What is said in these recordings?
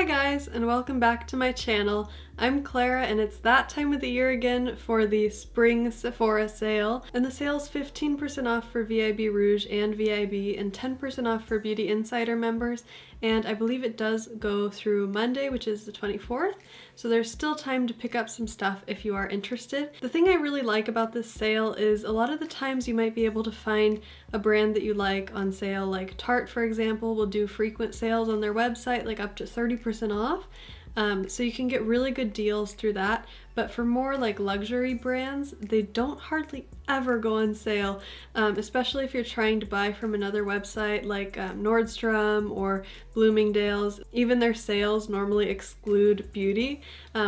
guys, and welcome back to my channel. I'm Clara, and it's that time of the year again for the spring Sephora sale. And the sale is 15% off for VIB Rouge and VIB and 10% off for Beauty Insider members. And I believe it does go through Monday, which is the 24th. So there's still time to pick up some stuff if you are interested. The thing I really like about this sale is a lot of the times you might be able to find a brand that you like on sale, like Tarte, for example, will do frequent sales on their website, like up to 30% off. So you can get really good deals through that, but for more like luxury brands, they don't hardly ever go on sale, especially if you're trying to buy from another website like Nordstrom or Bloomingdale's. Even their sales normally exclude beauty,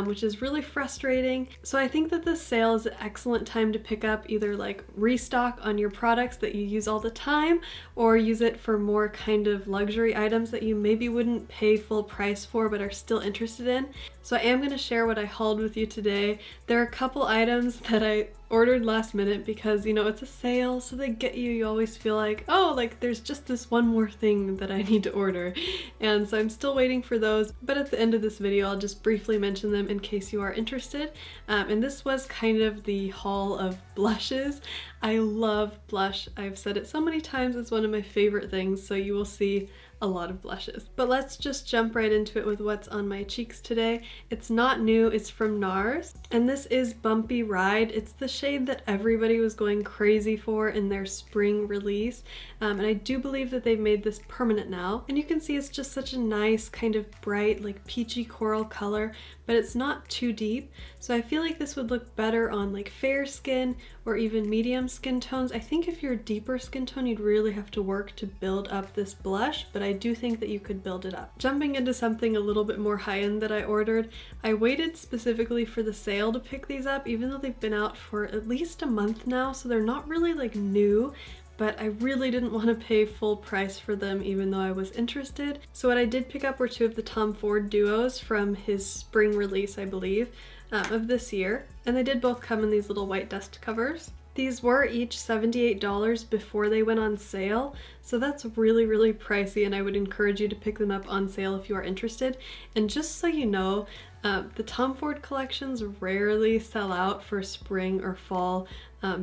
which is really frustrating. So I think that this sale is an excellent time to pick up either like restock on your products that you use all the time, or use it for more kind of luxury items that you maybe wouldn't pay full price for but are still interested in. So I am going to share what I hauled with you today. There are a couple items that I ordered last minute because, you know, it's a sale, so they get you. You always feel like, oh, like there's just this one more thing that I need to order. And so I'm still waiting for those, but at the end of this video, I'll just briefly mention them in case you are interested. And this was kind of the haul of blushes. I love blush. I've said it so many times, it's one of my favorite things, so you will see a lot of blushes. But let's just jump right into it with what's on my cheeks today. It's not new, it's from Nars, and this is Bumpy Ride. It's the shade that everybody was going crazy for in their spring release, and I do believe that they've made this permanent now. And you can see it's just such a nice kind of bright, like peachy coral color, but it's not too deep. So I feel like this would look better on like fair skin or even medium skin tones. I think if you're a deeper skin tone, you'd really have to work to build up this blush, but I do think that you could build it up. Jumping into something a little bit more high-end that I ordered, I waited specifically for the sale to pick these up, even though they've been out for at least a month now, so they're not really like new, but I really didn't want to pay full price for them even though I was interested. So what I did pick up were two of the Tom Ford duos from his spring release, I believe, of this year, and they did both come in these little white dust covers. These were each $78 before they went on sale, so that's really, really pricey, and I would encourage you to pick them up on sale if you are interested. And just so you know, the Tom Ford collections rarely sell out for spring or fall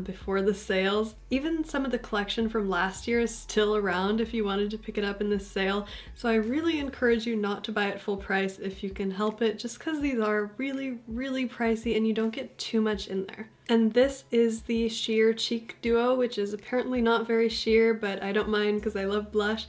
before the sales. Even some of the collection from last year is still around if you wanted to pick it up in this sale, so I really encourage you not to buy it full price if you can help it, just because these are really, really pricey and you don't get too much in there. And this is the Sheer Cheek Duo, which is apparently not very sheer, but I don't mind because I love blush.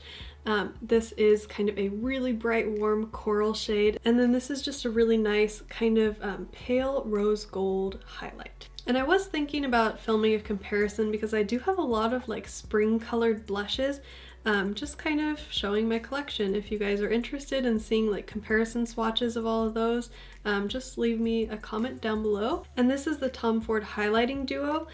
This is kind of a really bright, warm coral shade, and then this is just a really nice kind of pale rose gold highlight. And I was thinking about filming a comparison because I do have a lot of like spring colored blushes, just kind of showing my collection. If you guys are interested in seeing like comparison swatches of all of those, just leave me a comment down below. And this is the Tom Ford Highlighting Duo,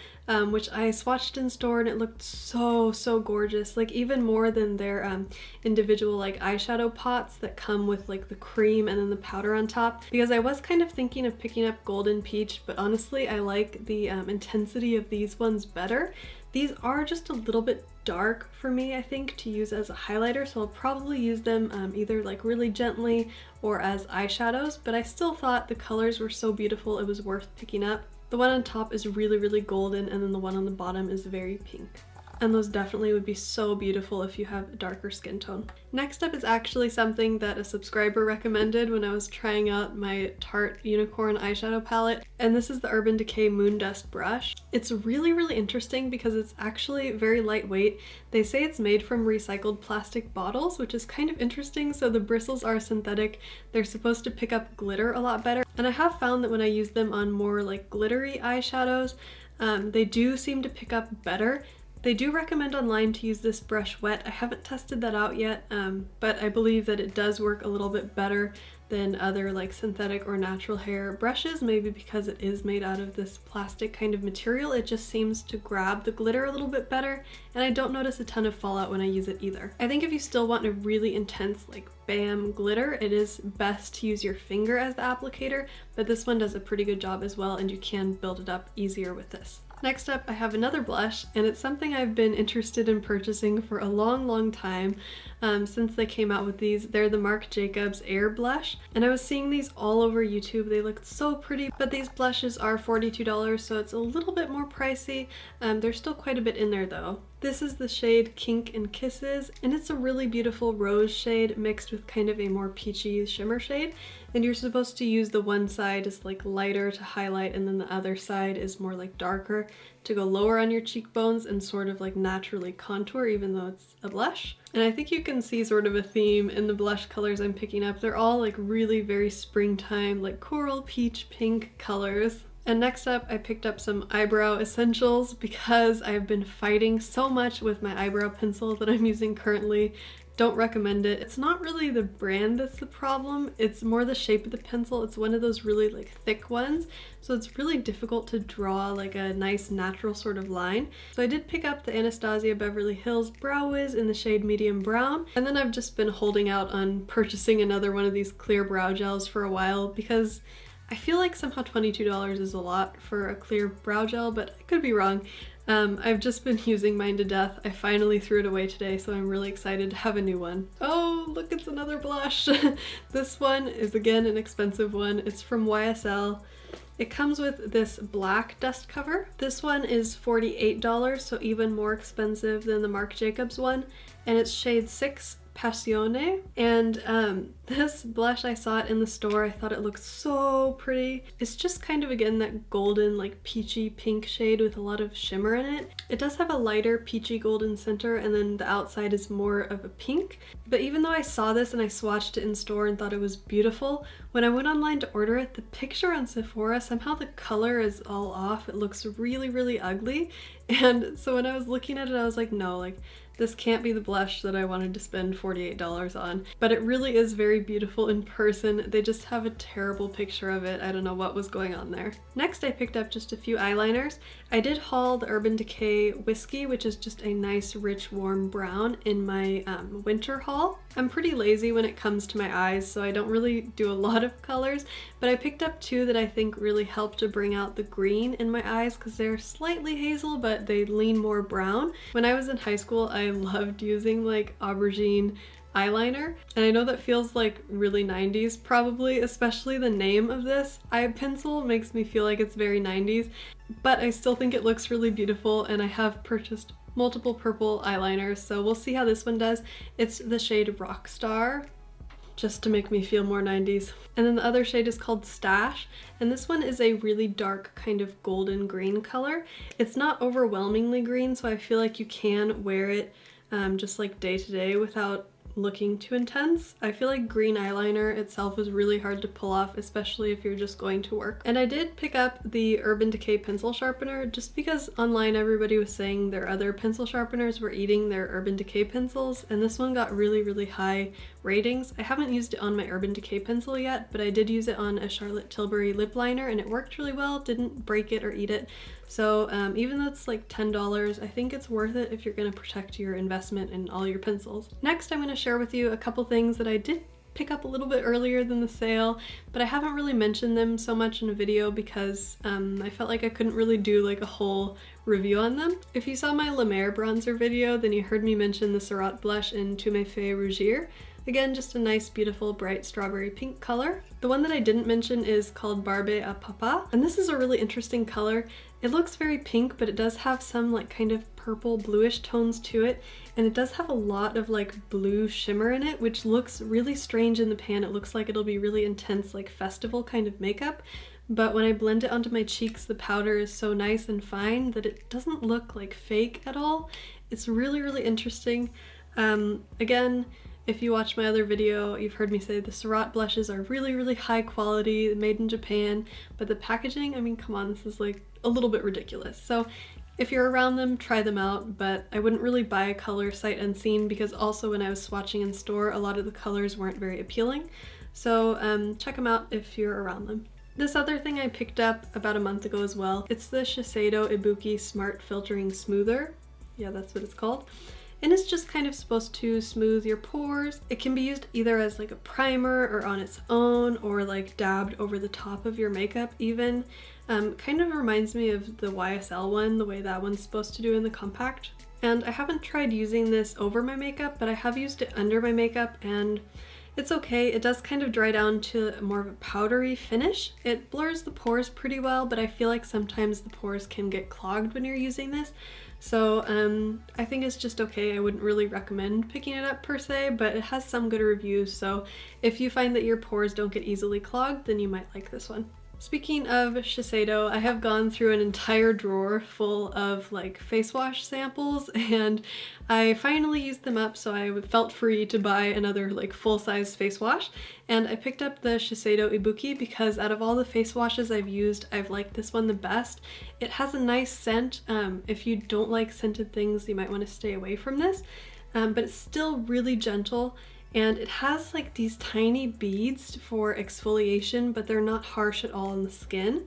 which I swatched in store and it looked so, so gorgeous. Like even more than their individual like eyeshadow pots that come with like the cream and then the powder on top. Because I was kind of thinking of picking up Golden Peach, but honestly I like the intensity of these ones better. These are just a little bit dark for me, I think, to use as a highlighter, so I'll probably use them either like really gently or as eyeshadows, but I still thought the colors were so beautiful it was worth picking up. The one on top is really, really golden, and then the one on the bottom is very pink. And those definitely would be so beautiful if you have a darker skin tone. Next up is actually something that a subscriber recommended when I was trying out my Tarte Unicorn eyeshadow palette, and this is the Urban Decay Moondust brush. It's really, really interesting because it's actually very lightweight. They say it's made from recycled plastic bottles, which is kind of interesting. So the bristles are synthetic. They're supposed to pick up glitter a lot better, and I have found that when I use them on more like glittery eyeshadows, they do seem to pick up better. They do recommend online to use this brush wet. I haven't tested that out yet, but I believe that it does work a little bit better than other like synthetic or natural hair brushes, maybe because it is made out of this plastic kind of material. It just seems to grab the glitter a little bit better, and I don't notice a ton of fallout when I use it either. I think if you still want a really intense like bam glitter, it is best to use your finger as the applicator, but this one does a pretty good job as well, and you can build it up easier with this. Next up, I have another blush, and it's something I've been interested in purchasing for a long time since they came out with these. They're the Marc Jacobs Air Blush, and I was seeing these all over YouTube. They looked so pretty, but these blushes are $42, so it's a little bit more pricey. There's still quite a bit in there though. This is the shade Kink and Kisses, and it's a really beautiful rose shade mixed with kind of a more peachy shimmer shade. And you're supposed to use the one side as like lighter to highlight, and then the other side is more like darker to go lower on your cheekbones and sort of like naturally contour even though it's a blush. And I think you can see sort of a theme in the blush colors I'm picking up. They're all like really very springtime, like coral, peach, pink colors. And next up, I picked up some eyebrow essentials because I've been fighting so much with my eyebrow pencil that I'm using currently. Don't recommend it. It's not really the brand that's the problem, it's more the shape of the pencil. It's one of those really like thick ones, so it's really difficult to draw like a nice natural sort of line. So I did pick up the Anastasia Beverly Hills Brow Wiz in the shade medium brown, and then I've just been holding out on purchasing another one of these clear brow gels for a while because I feel like somehow $22 is a lot for a clear brow gel, but I could be wrong. I've just been using mine to death. I finally threw it away today, so I'm really excited to have a new one. Oh, look, it's another blush. This one is again an expensive one. It's from YSL. It comes with this black dust cover. This one is $48, so even more expensive than the Marc Jacobs one, and it's shade 6 Passionnee. And this blush, I saw it in the store. I thought it looked so pretty. It's just kind of again that golden like peachy pink shade with a lot of shimmer in it. It does have a lighter peachy golden center, and then the outside is more of a pink. But even though I saw this and I swatched it in store and thought it was beautiful, when I went online to order it, the picture on Sephora, somehow the color is all off. It looks really ugly. And so when I was looking at it, I was like, no, like this can't be the blush that I wanted to spend $48 on. But it really is very beautiful in person. They just have a terrible picture of it. I don't know what was going on there. Next, I picked up just a few eyeliners. I did haul the Urban Decay Whiskey, which is just a nice, rich, warm brown in my winter haul. I'm pretty lazy when it comes to my eyes, so I don't really do a lot of colors, but I picked up two that I think really help to bring out the green in my eyes because they're slightly hazel, but they lean more brown. When I was in high school, I loved using like aubergine eyeliner, and I know that feels like really 90s probably, especially the name of this eye pencil makes me feel like it's very 90s, but I still think it looks really beautiful, and I have purchased multiple purple eyeliners, so we'll see how this one does. It's the shade Rockstar, just to make me feel more 90s. And then the other shade is called Stash, and this one is a really dark kind of golden green color. It's not overwhelmingly green, so I feel like you can wear it just like day to day without looking too intense. I feel like green eyeliner itself is really hard to pull off, especially if you're just going to work. And I did pick up the Urban Decay pencil sharpener just because online everybody was saying their other pencil sharpeners were eating their Urban Decay pencils, and this one got really high ratings. I haven't used it on my Urban Decay pencil yet, but I did use it on a Charlotte Tilbury lip liner and it worked really well, didn't break it or eat it. So even though it's like $10, I think it's worth it if you're going to protect your investment in all your pencils. Next, I'm going to share with you a couple things that I did pick up a little bit earlier than the sale, but I haven't really mentioned them so much in a video because I felt like I couldn't really do like a whole review on them. If you saw my La Mer bronzer video, then you heard me mention the Surratt blush in Fais Rougir. Again, just a nice, beautiful, bright strawberry pink color. The one that I didn't mention is called Barbe à Papa, and this is a really interesting color. It looks very pink, but it does have some like kind of purple bluish tones to it, and it does have a lot of like blue shimmer in it, which looks really strange in the pan. It looks like it'll be really intense, like festival kind of makeup, but when I blend it onto my cheeks, the powder is so nice and fine that it doesn't look like fake at all. It's really interesting. Again, if you watch my other video, you've heard me say the Surratt blushes are really high quality, made in Japan, but the packaging, I mean, come on, this is like a little bit ridiculous. So if you're around them, try them out, but I wouldn't really buy a color sight unseen because also when I was swatching in store, a lot of the colors weren't very appealing. So check them out if you're around them. This other thing I picked up about a month ago as well, it's the Shiseido Ibuki Smart Filtering Smoother. Yeah, that's what it's called. and it's just kind of supposed to smooth your pores. It can be used either as like a primer or on its own, or like dabbed over the top of your makeup even. Kind of reminds me of the YSL one, the way that one's supposed to do in the compact. And I haven't tried using this over my makeup, but I have used it under my makeup and it's okay. It does kind of dry down to more of a powdery finish. It blurs the pores pretty well, but I feel like sometimes the pores can get clogged when you're using this. So I think it's just okay. I wouldn't really recommend picking it up per se, but it has some good reviews. So if you find that your pores don't get easily clogged, then you might like this one. Speaking of Shiseido, I have gone through an entire drawer full of like face wash samples, and I finally used them up, so I felt free to buy another like full-size face wash. And I picked up the Shiseido Ibuki because out of all the face washes I've used, I've liked this one the best. It has a nice scent. If you don't like scented things, you might want to stay away from this, but it's still really gentle. And it has like these tiny beads for exfoliation, but they're not harsh at all on the skin.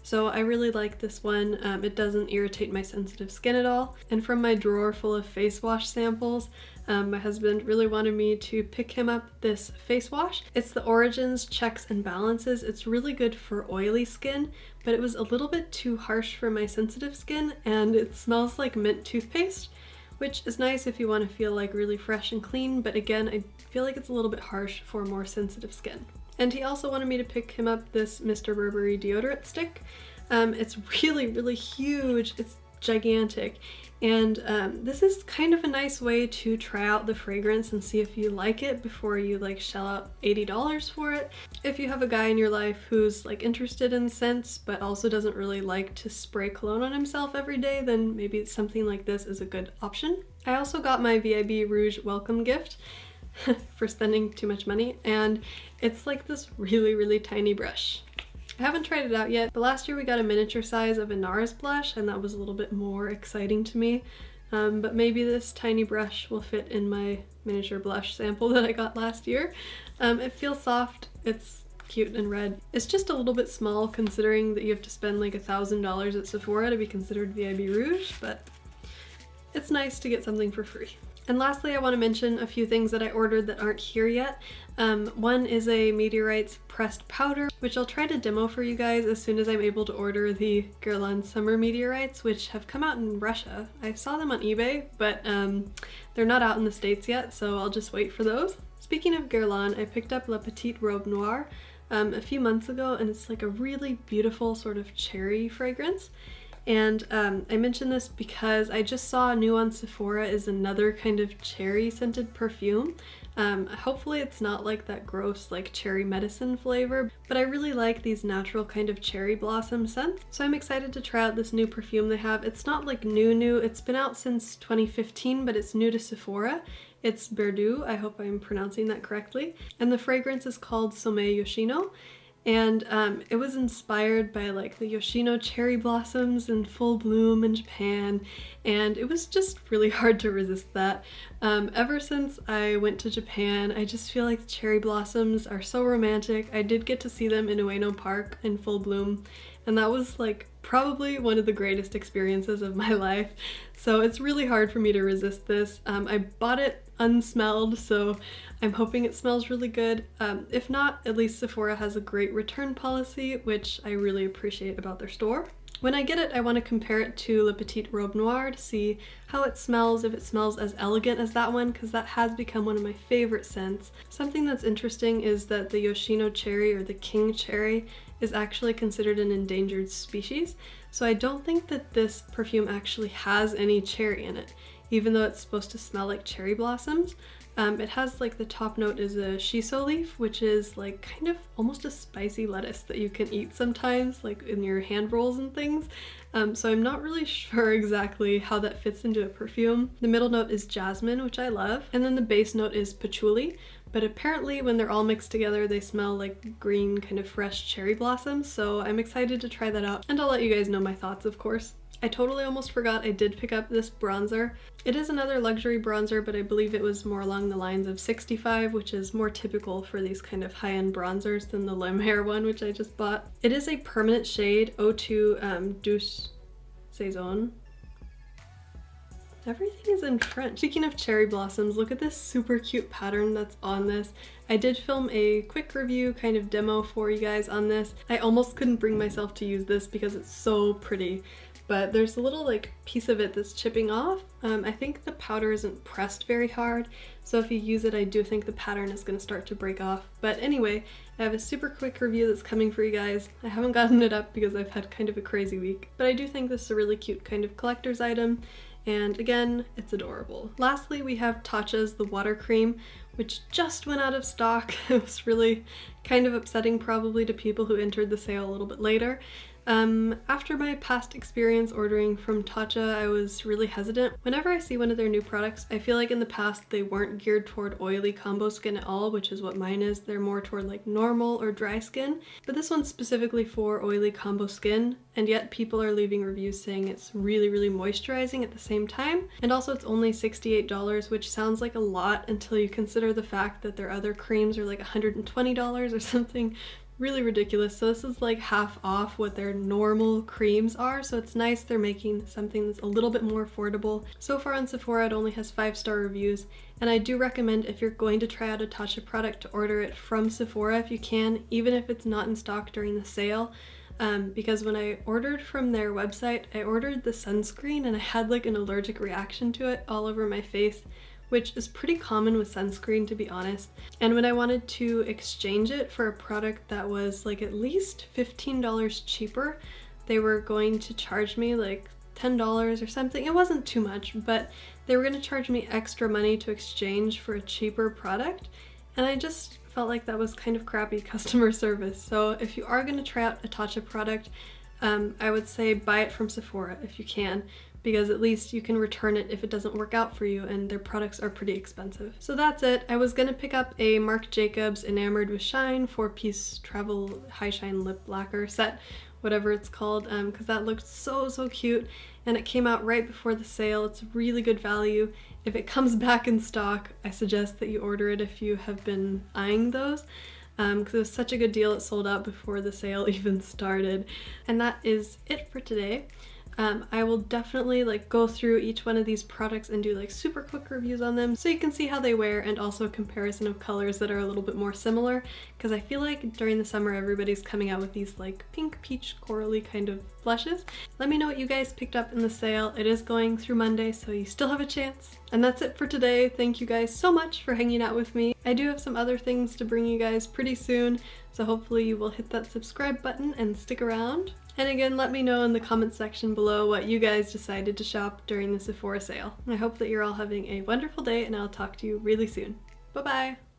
So I really like this one. It doesn't irritate my sensitive skin at all. And from my drawer full of face wash samples, my husband really wanted me to pick him up this face wash. It's the Origins Checks and Balances. It's really good for oily skin, but it was a little bit too harsh for my sensitive skin, and it smells like mint toothpaste, which is nice if you want to feel like really fresh and clean, but again, I feel like it's a little bit harsh for more sensitive skin. And he also wanted me to pick him up this Mr. Burberry deodorant stick. It's really, really huge. It's gigantic. And this is kind of a nice way to try out the fragrance and see if you like it before you like shell out $80 for it. If you have a guy in your life who's like interested in scents but also doesn't really like to spray cologne on himself every day, then maybe something like this is a good option. I also got my VIB Rouge welcome gift for spending too much money, and it's like this really, really tiny brush. I haven't tried it out yet, but last year we got a miniature size of a Nars blush, and that was a little bit more exciting to me. But maybe this tiny brush will fit in my miniature blush sample that I got last year. It feels soft, it's cute and red. It's just a little bit small considering that you have to spend like $1,000 at Sephora to be considered VIB Rouge, but it's nice to get something for free. And lastly, I want to mention a few things that I ordered that aren't here yet. One is a Meteorites pressed powder, which I'll try to demo for you guys as soon as I'm able to order the Guerlain Summer Meteorites, which have come out in Russia. I saw them on eBay, but they're not out in the States yet, so I'll just wait for those. Speaking of Guerlain, I picked up La Petite Robe Noire a few months ago, and it's like a really beautiful sort of cherry fragrance. And I mention this because I just saw new on Sephora is another kind of cherry scented perfume. Hopefully it's not like that gross like cherry medicine flavor, but I really like these natural kind of cherry blossom scents. So I'm excited to try out this new perfume they have. It's not like new, it's been out since 2015, but it's new to Sephora. It's Berdoues, I hope I'm pronouncing that correctly. And the fragrance is called Somei Yoshino. And it was inspired by like the Yoshino cherry blossoms in full bloom in Japan, and it was just really hard to resist that. Ever since I went to Japan, I just feel like cherry blossoms are so romantic. I did get to see them in Ueno Park in full bloom, and that was like probably one of the greatest experiences of my life. So it's really hard for me to resist this. I bought it unsmelled, so I'm hoping it smells really good. If not, at least Sephora has a great return policy, which I really appreciate about their store. When I get it, I want to compare it to La Petite Robe Noire to see how it smells, if it smells as elegant as that one, because that has become one of my favorite scents. Something that's interesting is that the Yoshino cherry, or the king cherry, is actually considered an endangered species. So I don't think that this perfume actually has any cherry in it, even though it's supposed to smell like cherry blossoms. It has like the top note is a shiso leaf, which is like kind of almost a spicy lettuce that you can eat sometimes, like in your hand rolls and things. So I'm not really sure exactly how that fits into a perfume. The middle note is jasmine, which I love, and then the base note is patchouli. But apparently when they're all mixed together, they smell like green kind of fresh cherry blossoms. So I'm excited to try that out, and I'll let you guys know my thoughts, of course. I totally almost forgot I did pick up this bronzer. It is another luxury bronzer, but I believe it was more along the lines of 65, which is more typical for these kind of high-end bronzers than the Lime Hair one, which I just bought. It is a permanent shade, 02 Douce Saison. Everything is in French. Speaking of cherry blossoms, look at this super cute pattern that's on this. I did film a quick review kind of demo for you guys on this. I almost couldn't bring myself to use this because it's so pretty, but there's a little like piece of it that's chipping off. I think the powder isn't pressed very hard, so if you use it I do think the pattern is going to start to break off. But anyway, I have a super quick review that's coming for you guys. I haven't gotten it up because I've had kind of a crazy week, but I do think this is a really cute kind of collector's item. And again, it's adorable. Lastly, we have Tatcha's the water cream, which just went out of stock. It was really kind of upsetting probably to people who entered the sale a little bit later. After my past experience ordering from Tatcha, I was really hesitant. Whenever I see one of their new products, I feel like in the past they weren't geared toward oily combo skin at all, which is what mine is. They're more toward like normal or dry skin, but this one's specifically for oily combo skin, and yet people are leaving reviews saying it's really, really moisturizing at the same time. And also it's only $68, which sounds like a lot until you consider the fact that their other creams are like $120 or something really ridiculous. So this is like half off what their normal creams are, so it's nice they're making something that's a little bit more affordable. So far on Sephora it only has 5-star reviews, and I do recommend if you're going to try out a Tatcha product to order it from Sephora if you can, even if it's not in stock during the sale. Because when I ordered from their website, I ordered the sunscreen and I had like an allergic reaction to it all over my face, which is pretty common with sunscreen, to be honest. And when I wanted to exchange it for a product that was like at least $15 cheaper, they were going to charge me like $10 or something. It wasn't too much, but they were going to charge me extra money to exchange for a cheaper product. And I just felt like that was kind of crappy customer service. So if you are going to try out a Tatcha product, I would say buy it from Sephora if you can, because at least you can return it if it doesn't work out for you, and their products are pretty expensive. So that's it. I was gonna pick up a Marc Jacobs Enamored with Shine 4-piece travel high shine lip lacquer set, whatever it's called, because that looked so cute, and it came out right before the sale. It's really good value. If it comes back in stock, I suggest that you order it if you have been eyeing those, because it was such a good deal. It sold out before the sale even started. And that is it for today. I will definitely like go through each one of these products and do like super quick reviews on them so you can see how they wear, and also a comparison of colors that are a little bit more similar, because I feel like during the summer everybody's coming out with these like pink, peach, corally kind of blushes. Let me know what you guys picked up in the sale. It is going through Monday, so you still have a chance. And that's it for today. Thank you guys so much for hanging out with me. I do have some other things to bring you guys pretty soon, so hopefully you will hit that subscribe button and stick around. And again, let me know in the comments section below what you guys decided to shop during the Sephora sale. I hope that you're all having a wonderful day, and I'll talk to you really soon. Bye-bye!